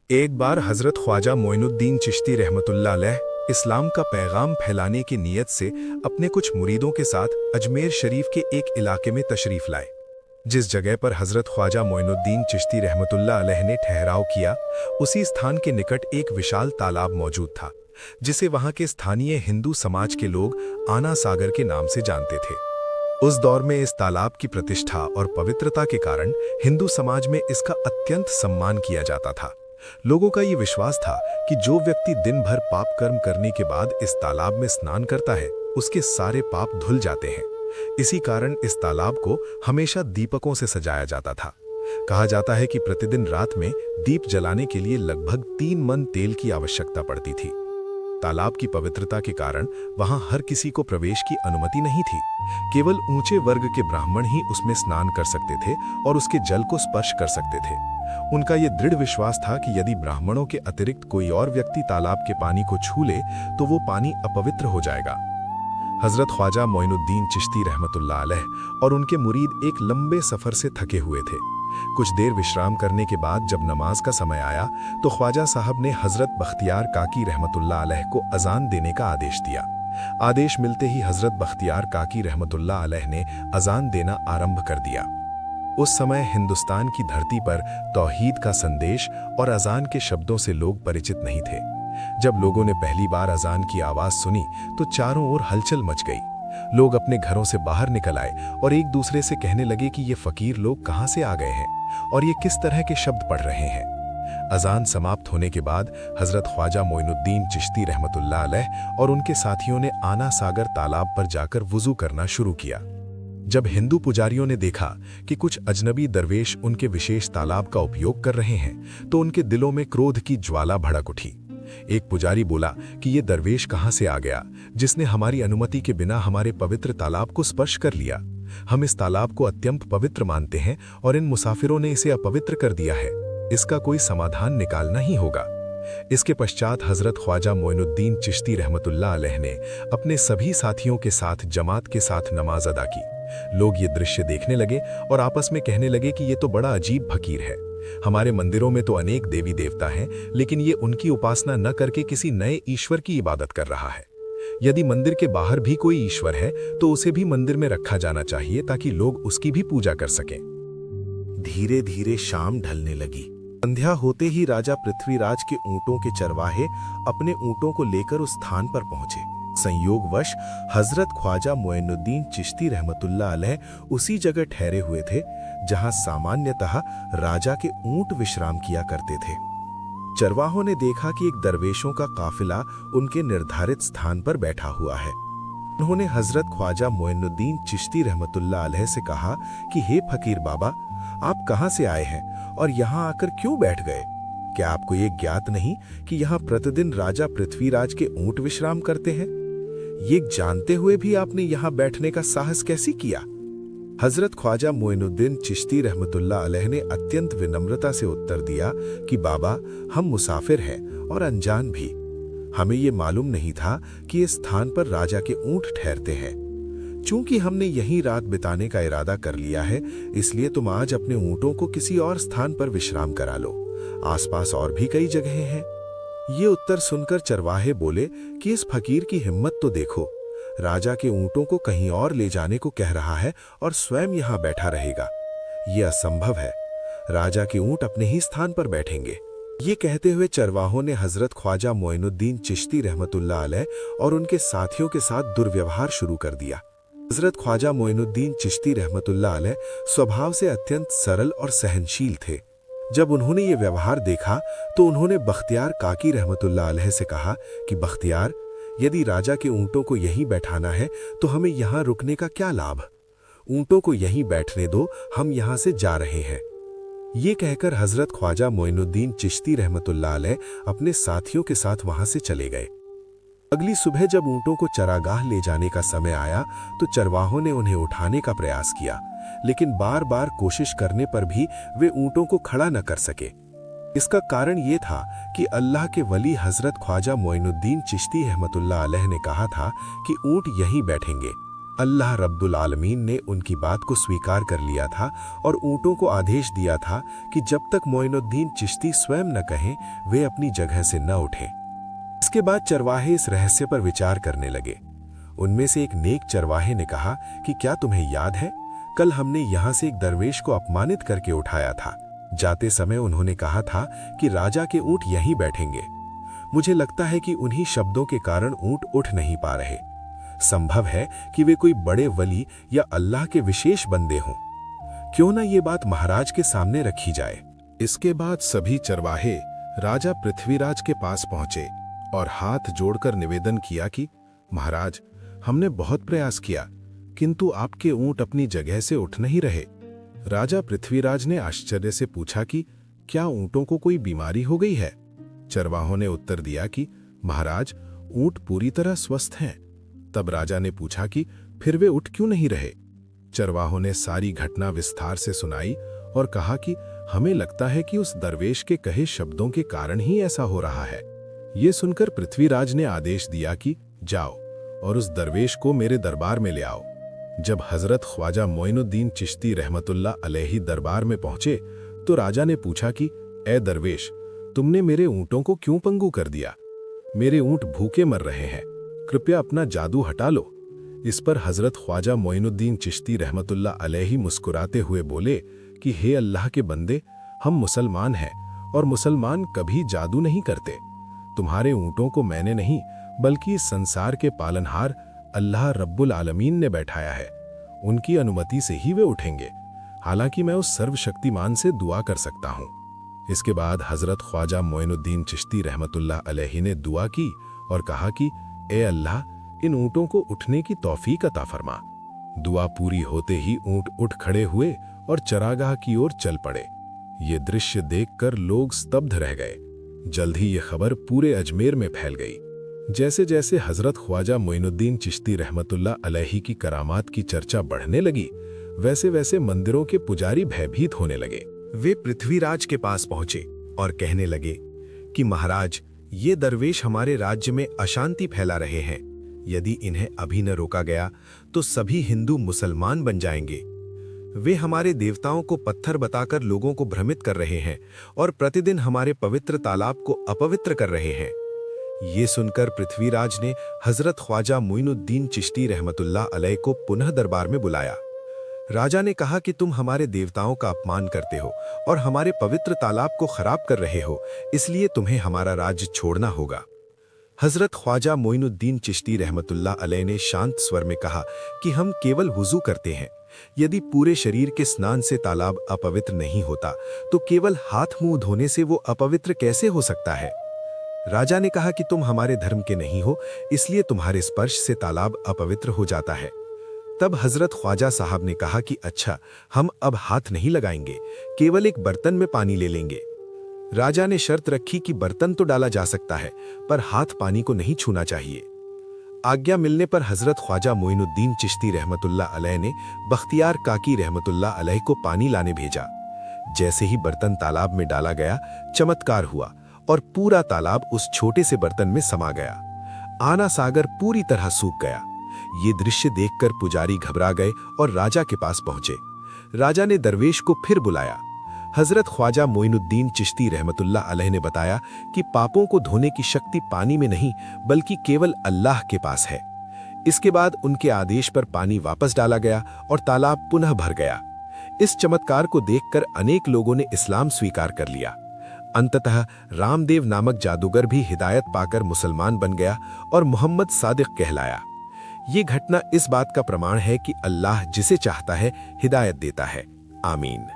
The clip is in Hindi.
एक बार हज़रत ख्वाजा मोइनुद्दीन चिश्ती रहमतुल्लाह अलैह इस्लाम का पैगाम फैलाने की नीयत से अपने कुछ मुरीदों के साथ अजमेर शरीफ के एक इलाके में तशरीफ़ लाए। जिस जगह पर हज़रत ख्वाजा मोइनुद्दीन चिश्ती रहमतुल्लाह अलैह ने ठहराव किया, उसी स्थान के निकट एक विशाल तालाब मौजूद था, जिसे वहाँ के स्थानीय हिंदू समाज के लोग आना सागर के नाम से जानते थे। उस दौर में इस तालाब की प्रतिष्ठा और पवित्रता के कारण हिंदू समाज में इसका अत्यंत सम्मान किया जाता था। लोगों का ये विश्वास था कि जो व्यक्ति दिन भर पाप कर्म करने के बाद इस तालाब में स्नान करता है, उसके सारे पाप धुल जाते हैं। इसी कारण इस तालाब को हमेशा दीपकों से सजाया जाता था। कहा जाता है कि प्रतिदिन रात में दीप जलाने के लिए लगभग 3 मन तेल की आवश्यकता पड़ती थी। तालाब की पवित्रता के कारण वहां हर किसी को प्रवेश की अनुमति नहीं थी। केवल ऊंचे वर्ग के ब्राह्मण ही उसमें स्नान कर सकते थे और उसके जल को स्पर्श कर सकते थे। उनका यह दृढ़ विश्वास था कि यदि ब्राह्मणों के अतिरिक्त कोई और व्यक्ति तालाब के पानी को छू ले तो वो पानी अपवित्र हो जाएगा। हजरत ख्वाजा मोइनुद्दीन चिश्ती रहमतुल्लाह अलैह और उनके मुरीद एक लंबे सफर से थके हुए थे। कुछ देर विश्राम करने के बाद जब नमाज का समय आया तो ख्वाजा साहब ने हजरत बख्तियार काकी रहमतुल्लाह अलैह को अजान देने का आदेश दिया। आदेश मिलते ही हजरत बख्तियार काकी रहमतुल्लाह अलैह ने अजान देना आरंभ कर दिया। उस समय हिंदुस्तान की धरती पर तौहीद का संदेश और अजान के शब्दों से लोग परिचित नहीं थे। जब लोगों ने पहली बार अजान की आवाज सुनी तो चारों ओर हलचल मच गई। लोग अपने घरों से बाहर निकल आए और एक दूसरे से कहने लगे कि ये फकीर लोग कहां से आ गए हैं और ये किस तरह के शब्द पढ़ रहे हैं। अजान समाप्त होने के बाद हजरत ख्वाजा मोइनुद्दीन चिश्ती रहमतुल्लाह अलैह और उनके साथियों ने आना सागर तालाब पर जाकर वुजू करना शुरू किया। जब हिंदू पुजारियों ने देखा कि कुछ अजनबी दरवेश उनके विशेष तालाब का उपयोग कर रहे हैं तो उनके दिलों में क्रोध की ज्वाला भड़क उठी। एक पुजारी बोला कि ये दरवेश कहां से आ गया जिसने हमारी अनुमति के बिना हमारे पवित्र तालाब को स्पर्श कर लिया। हम इस तालाब को अत्यंत पवित्र मानते हैं और इन मुसाफिरों ने इसे अपवित्र कर दिया है। इसका कोई समाधान निकालना ही होगा। इसके पश्चात हजरत ख्वाजा मोइनुद्दीन चिश्ती रहमतुल्लाह अलैह ने अपने सभी साथियों के साथ जमात के साथ नमाज अदा की। लोग ये दृश्य देखने लगे और आपस में कहने लगे कि ये तो बड़ा अजीब फकीर है। हमारे मंदिरों में तो अनेक देवी देवता हैं, लेकिन ये उनकी उपासना न करके किसी नए ईश्वर की इबादत कर रहा है। यदि मंदिर के बाहर भी कोई ईश्वर है तो उसे भी मंदिर में रखा जाना चाहिए ताकि लोग उसकी भी पूजा कर सकें। धीरे धीरे शाम ढलने लगी। संध्या होते ही राजा पृथ्वीराज के ऊंटों के चरवाहे अपने ऊंटों को लेकर उस स्थान पर पहुंचे। संयोगवश हजरत ख्वाजा मोइनुद्दीन चिश्ती रहमतुल्लाह अलैह उसी जगह ठहरे हुए थे जहां सामान्यतः राजा के ऊंट विश्राम किया करते थे। चरवाहों ने देखा कि एक दरवेशों का काफिला उनके निर्धारित स्थान पर बैठा हुआ है। उन्होंने हजरत ख्वाजा मोइनुद्दीन चिश्ती रहमतुल्लाह अलैह से कहा कि हे फकीर बाबा, आप कहां से आए हैं और यहां आकर क्यों बैठ गए? क्या आपको ये ज्ञात नहीं कि यहां प्रतिदिन राजा पृथ्वीराज के ऊंट विश्राम करते हैं? ये जानते हुए भी आपने यहां बैठने का साहस कैसे किया? हजरत ख्वाजा मोइनुद्दीन चिश्ती रहमतुल्लाह अलैह ने अत्यंत विनम्रता से उत्तर दिया कि बाबा, हम मुसाफिर हैं और अनजान भी। हमें ये मालूम नहीं था कि इस स्थान पर राजा के ऊंट ठहरते हैं। चूंकि हमने यहीं रात बिताने का इरादा कर लिया है, इसलिए तुम आज अपने ऊंटों को किसी और स्थान पर विश्राम करा लो। आसपास और भी कई जगहें हैं। ये उत्तर सुनकर चरवाहे बोले कि इस फकीर की हिम्मत तो देखो, राजा के ऊंटों को कहीं और ले जाने को कह रहा है और स्वयं यहां बैठा रहेगा। ये असंभव है। राजा के ऊंट अपने ही स्थान पर बैठेंगे। ये कहते हुए चरवाहों ने हजरत ख्वाजा मोइनुद्दीन चिश्ती रहमतुल्लाह अलैह और उनके साथियों के साथ दुर्व्यवहार शुरू कर दिया। हजरत ख्वाजा मोइनुद्दीन चिश्ती रहमतुल्लाह अलैह स्वभाव से अत्यंत सरल और सहनशील थे। जब उन्होंने ये व्यवहार देखा तो उन्होंने बख्तियार काकी रहमतुल्लाह अलैह से कहा कि बख्तियार, यदि राजा के ऊंटों को यहीं बैठाना है तो हमें यहां रुकने का क्या लाभ? ऊंटों को यहीं बैठने दो, हम यहां से जा रहे हैं। ये कहकर हजरत ख्वाजा मोइनुद्दीन चिश्ती रहमतुल्लाह अलैह अपने साथियों के साथ वहां से चले गए। अगली सुबह जब ऊंटों को चरागाह ले जाने का समय आया तो चरवाहों ने उन्हें उठाने का प्रयास किया, लेकिन बार बार कोशिश करने पर भी वे ऊंटों को खड़ा न कर सके। इसका कारण ये था कि अल्लाह के वली हजरत ख्वाजा मोइनुद्दीन चिश्ती रहमतुल्लाह अलैह ने कहा था कि ऊंट यहीं बैठेंगे। अल्लाह रब्बुल आलमीन ने उनकी बात को स्वीकार कर लिया था और ऊँटों को आदेश दिया था कि जब तक मोइनुद्दीन चिश्ती स्वयं न कहें वे अपनी जगह से न उठें। इसके बाद चरवाहे इस रहस्य पर विचार करने लगे। उनमें से एक नेक चरवाहे ने कहा कि क्या तुम्हें याद है, कल हमने यहाँ से एक दरवेश को अपमानित करके उठाया था। जाते समय उन्होंने कहा था कि राजा के ऊँट यहीं बैठेंगे। मुझे लगता है कि उन्हीं शब्दों के कारण ऊँट उठ नहीं पा रहे। संभव है कि वे कोई बड़े वली या अल्लाह के विशेष बंदे हों। क्यों ना ये बात महाराज के सामने रखी जाए। इसके बाद सभी चरवाहे राजा पृथ्वीराज के पास पहुंचे और हाथ जोड़कर निवेदन किया कि महाराज, हमने बहुत प्रयास किया किंतु आपके ऊंट अपनी जगह से उठ नहीं रहे। राजा पृथ्वीराज ने आश्चर्य से पूछा कि क्या ऊंटों को कोई बीमारी हो गई है। चरवाहों ने उत्तर दिया कि महाराज, ऊंट पूरी तरह स्वस्थ हैं। तब राजा ने पूछा कि फिर वे उठ क्यों नहीं रहे। चरवाहों ने सारी घटना विस्तार से सुनाई और कहा कि हमें लगता है कि उस दरवेश के कहे शब्दों के कारण ही ऐसा हो रहा है। ये सुनकर पृथ्वीराज ने आदेश दिया कि जाओ और उस दरवेश को मेरे दरबार में ले आओ। जब हजरत ख्वाजा मोइनुद्दीन चिश्ती रहमतुल्लाह अलैहि दरबार में पहुंचे तो राजा ने पूछा कि ए दरवेश, तुमने मेरे ऊँटों को क्यों पंगु कर दिया? मेरे ऊँट भूखे मर रहे हैं, कृपया अपना जादू हटा लो। इस पर हजरत ख्वाजा मोइनुद्दीन चिश्ती रहमतुल्लाह अलैहि मुस्कुराते हुए बोले कि हे अल्लाह के बंदे, हम मुसलमान हैं और मुसलमान कभी जादू नहीं करते। तुम्हारे ऊँटों को मैंने नहीं बल्कि इस संसार के पालनहार अल्लाह रब्बुल आलमीन ने बैठाया है। उनकी अनुमति से ही वे उठेंगे। हालांकि मैं उस सर्वशक्तिमान से दुआ कर सकता हूँ। इसके बाद हजरत ख्वाजा मोइनुद्दीन चिश्ती रहमतुल्लाह अलैहि ने दुआ की और कहा कि ए अल्लाह, इन ऊँटों को उठने की तौफीक अता फरमा। दुआ पूरी होते ही ऊँट उठ खड़े हुए और चरागाह की ओर चल पड़े। ये दृश्य देखकर लोग स्तब्ध रह गए। जल्द ही ये खबर पूरे अजमेर में फैल गई। जैसे जैसे हजरत ख्वाजा मोइनुद्दीन चिश्ती रहमतुल्लाह अलैहि की करामात की चर्चा बढ़ने लगी, वैसे वैसे मंदिरों के पुजारी भयभीत होने लगे। वे पृथ्वीराज के पास पहुंचे और कहने लगे कि महाराज, ये दरवेश हमारे राज्य में अशांति फैला रहे हैं। यदि इन्हें अभी न रोका गया तो सभी हिंदू मुसलमान बन जाएंगे। वे हमारे देवताओं को पत्थर बताकर लोगों को भ्रमित कर रहे हैं और प्रतिदिन हमारे पवित्र तालाब को अपवित्र कर रहे हैं। ये सुनकर पृथ्वीराज ने हजरत ख्वाजा मोइनुद्दीन चिश्ती रहमतुल्लाह अलैहि को पुनः दरबार में बुलाया। राजा ने कहा कि तुम हमारे देवताओं का अपमान करते हो और हमारे पवित्र तालाब को खराब कर रहे हो, इसलिए तुम्हें हमारा राज्य छोड़ना होगा। हजरत ख्वाजा मोइनुद्दीन चिश्ती रहमतुल्लाह अलैहि ने शांत स्वर में कहा कि हम केवल वुजू करते हैं। यदि पूरे शरीर के स्नान से तालाब अपवित्र नहीं होता तो केवल हाथ मुंह धोने से वो अपवित्र कैसे हो सकता है। राजा ने कहा कि तुम हमारे धर्म के नहीं हो, इसलिए तुम्हारे स्पर्श से तालाब अपवित्र हो जाता है। तब हजरत ख्वाजा साहब ने कहा कि अच्छा, हम अब हाथ नहीं लगाएंगे, केवल एक बर्तन में पानी ले लेंगे। राजा ने शर्त रखी कि बर्तन तो डाला जा सकता है पर हाथ पानी को नहीं छूना चाहिए। आज्ञा मिलने पर हजरत ख्वाजा मोइनुद्दीन चिश्ती रहमतुल्लाह अलैहि ने बख्तियार काकी रहमतुल्लाह अलैहि को पानी लाने भेजा। जैसे ही बर्तन तालाब में डाला गया, चमत्कार हुआ और पूरा तालाब उस छोटे से बर्तन में समा गया। आना सागर पूरी तरह सूख गया। ये दृश्य देखकर पुजारी घबरा गए और राजा के पास पहुंचे। राजा ने दरवेश को फिर बुलाया। हजरत ख्वाजा मोइनुद्दीन चिश्ती रहमतुल्लाह अलैहि ने बताया कि पापों को धोने की शक्ति पानी में नहीं बल्कि केवल अल्लाह के पास है। इसके बाद उनके आदेश पर पानी वापस डाला गया और तालाब पुनः भर गया। इस चमत्कार को देखकर अनेक लोगों ने इस्लाम स्वीकार कर लिया। अंततः रामदेव नामक जादूगर भी हिदायत पाकर मुसलमान बन गया और मोहम्मद सादिक कहलाया। ये घटना इस बात का प्रमाण है कि अल्लाह जिसे चाहता है हिदायत देता है। आमीन।